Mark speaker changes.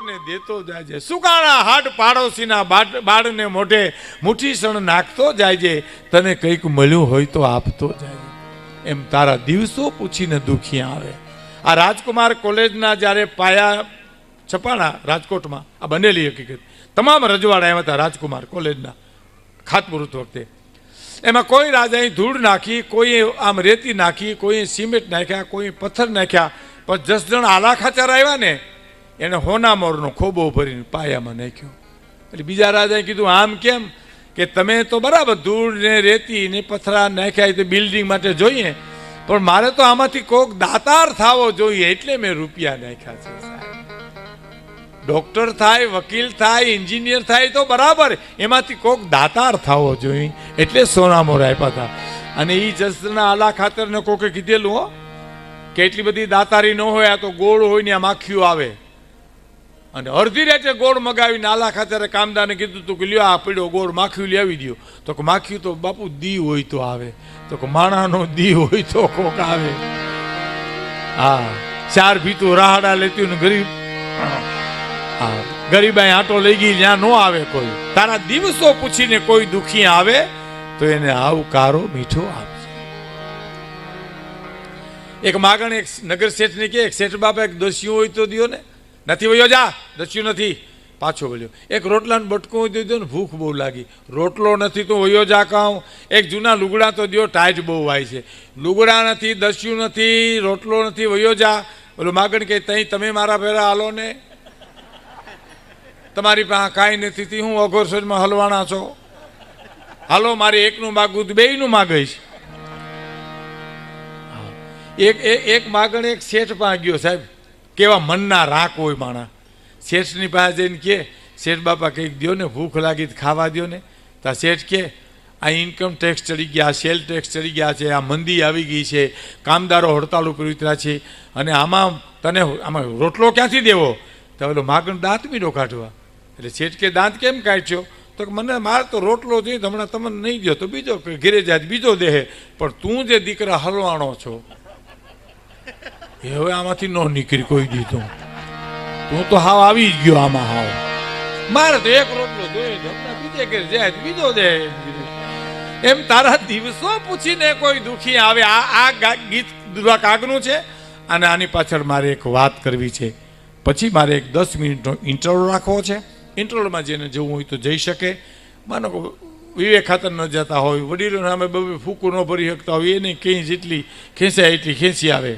Speaker 1: ને દેતો જાય છે, સુકાણા હાડ પાડોશીના બાળને મોઢે મુઠ્ઠી સણ નાખતો જાય છે, તને કંઈક મળ્યું હોય તો આપતો જાય. એમ તારા દિવસો પૂછીને દુખિયા આવે. આ રાજકુમાર કોલેજના જ્યારે પાયા છપાણા રાજકોટમાં, આ બનેલી હકીકત, તમામ રજવાડા એમાં હતા રાજકુમાર કોલેજના ખાતમુહૂર્ત વખતે. એમાં કોઈ રાજાએ ધૂળ નાખી, કોઈ આમ રેતી નાખી, કોઈ સિમેન્ટ નાખ્યા, કોઈ પથ્થર નાખ્યા, પણ 10 જણ આલા ખાચર આવ્યા ને એને હોનામોરનો ખોબો ભરીને પાયામાં નાખ્યો. એટલે બીજા રાજાએ કીધું આમ કેમ? કે તમે તો બરાબર ધૂળ ને રેતી ને પથ્થરા નાખ્યા તો બિલ્ડિંગ માટે જોઈએ, પણ મારે તો આમાંથી કોક દાતાર થવો જોઈએ એટલે મેં રૂપિયા નાખ્યા છે. ડોક્ટર થાય, વકીલ થાય, એન્જિનિયર થાય તો બરાબર, એમાંથી કોક દાતાર થવો જોઈએ એટલે સોનામોર આપ્યા હતા. અને એ જસના આલા ખાતરને કોકે કીધેલું હો કે એટલી બધી દાતારી ન હોય, આ તો ગોળ હોય ને આ માખીઓ આવે. અને અડધી રાતે ગોળ મગાવીને આલા ખાતરે કામદારને કીધું તું કે લ્યો આ પીડ્યો ગોળ માખીયું લાવી દો. તો કે માખીયું તો બાપુ દી હોય તો આવે, તો કે માણાનો દી હોય તો કોક આવે. હા, 4 ભીતું રાહડા લેતી ને ગરીબ ગરીબાઈ આટો લઈ ગઈ જ્યાં ન આવે કોઈ. તારા દિવસો પૂછીને કોઈ દુખી આવે તો એને આવકારો મીઠો આપજે. એક માગણ એક નગર શેઠને કે શેઠ બાપા એક દસ્યું હોય તો દિયો ને. નથી વયો જા, દસ્યું નથી, પાછો વળ્યો. એક રોટલાનું બટકું હોય તો દો ને, ભૂખ બહુ લાગી. રોટલો નથી તો વયો જા કહું. એક જૂના લુગડા તો દો, ટાઈટ બહુ વાય છે. લુગડા નથી, દસ્યું નથી, રોટલો નથી, વયો જા. ઓલું માગણ કે તઈ તમે મારા ભેરા હાલો ને, તમારી પાસે કાંઈ નથી, હું અઘોરસરમાં હલવાણા છો, હાલો મારે એકનું માગું બેયનું માગીશ. એક માગણ એક શેઠ પાસે ગયો. સાહેબ કેવા મનના રાખ હોય માણા. શેઠની પાસે જઈને કે શેઠ બાપા કંઈક દો ને, ભૂખ લાગી ખાવા દો ને. તો શેઠ કે આ ઇન્કમ ટેક્સ ચડી ગયા, સેલ ટેક્સ ચડી ગયા છે, આ મંદી આવી ગઈ છે, કામદારો હડતાલ ઉપર ઉતર્યા છે, અને આમાં તને આમાં રોટલો ક્યાંથી દેવો? તો ઓલો માગણ દાંત મીડો કાઢવા. એટલે શેઠ કે દાંત કેમ કાઢ્યો? તો કે મને મારે તો રોટલો જોઈએ, હમણાં તમને નહીં દો તો બીજો ઘેરે જાય બીજો દેહે, પણ તું જે દીકરા હલવાણો છો એ હવે આમાંથી ન નીકળી કોઈ દીધું. તું તો હાવ આવી જ ગયો આમાં. હાવ મારે તો એક રોટલો જોઈએ, હમણાં બીજે ઘેર જાય બીજો દે. એમ તારા દિવસો પૂછીને કોઈ દુખી આવે. આ ગીત કાગનું છે, અને આની પાછળ મારે એક વાત કરવી છે. પછી મારે એક 10 મિનિટનો ઇન્ટરવ્યુ રાખવો છે. ઇન્ટરવ્યુમાં જેને જવું હોય તો જઈ શકે. માનો કે વિવેક ખાતર ન જતા હોય, વડીલો સામે ફૂકું ન ભરી શકતા હોય, એને કંઈ જેટલી ખેંચાય એટલી ખેંચી આવે.